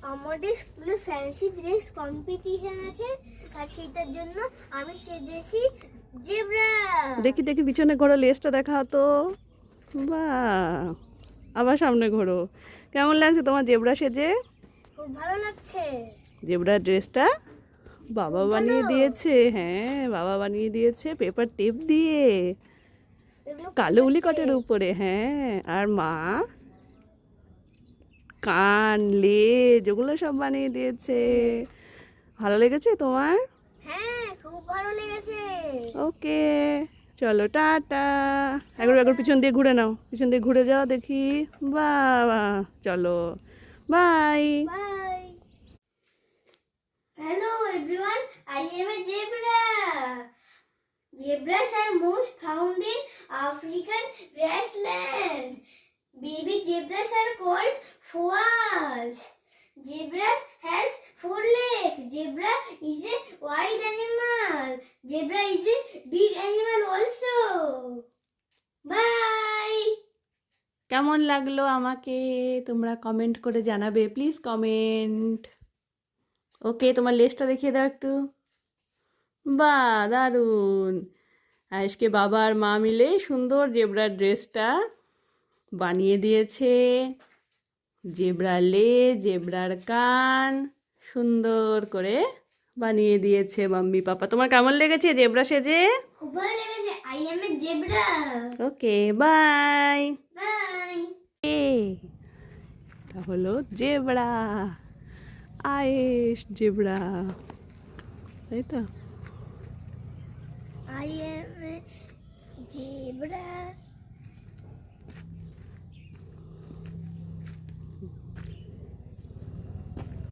আমাদের স্কুলে fancy dress competition আছে, আর সেটার জন্য আমি সেজেছি জেব্রা। দেখি দেখি পিছনে ঘোরো, লেজটা দেখাও তো। বাহ, আবার সামনে ঘোরো। কেমন লাগছে তোমার জেব্রা সেজে? খুব ভালো লাগছে। জেব্রা ড্রেসটা বাবা খুব ভালো। বানিয়ে দিয়েছে। হ্যাঁ, বাবা বানিয়ে দিয়েছে পেপার টেপ দিয়ে, এগুলো কালো উলি খুলেছে। কটের উপরে। হ্যাঁ, আর মা কান লেজ ওগুলো সব বানিয়ে দিয়েছে। ভালো লেগেছে তোমার? হ্যাঁ, খুব ভালো লেগেছে। ওকে, চলো টাটা। একবার টাটা। একবার পিছন দিয়ে ঘুরে নাও, পিছন দিয়ে ঘুরে যাও দেখি। বাহ, চলো bye. Bye. Hello everyone, I am a zebra. Zebras are most found in African grassland. Baby zebras are called foals. Zebras has 4 legs. Zebra is a wild animal. Zebra is a big animal also. Bye. কেমন লাগলো আমাকে তোমরা comment করে জানাবে, please comment. ওকে, তোমার লেজটা দেখিয়ে দাও একটু। বাহ, দারুণ। আজকে বাবা আর মা মিলে সুন্দর জেব্রার ড্রেসটা বানিয়ে দিয়েছে। জেব্রার লেজ, জেব্রার কান সুন্দর করে বানিয়ে দিয়েছে মাম্মি পাপা। তোমার কেমন লেগেছে জেব্রা সেজে? খুব ভালো লেগেছে। I am a zebra. Okay, bye. Bye. এটা হলো জেব্রা, আয়েশ জেব্রা, তাই তো? I am a zebra.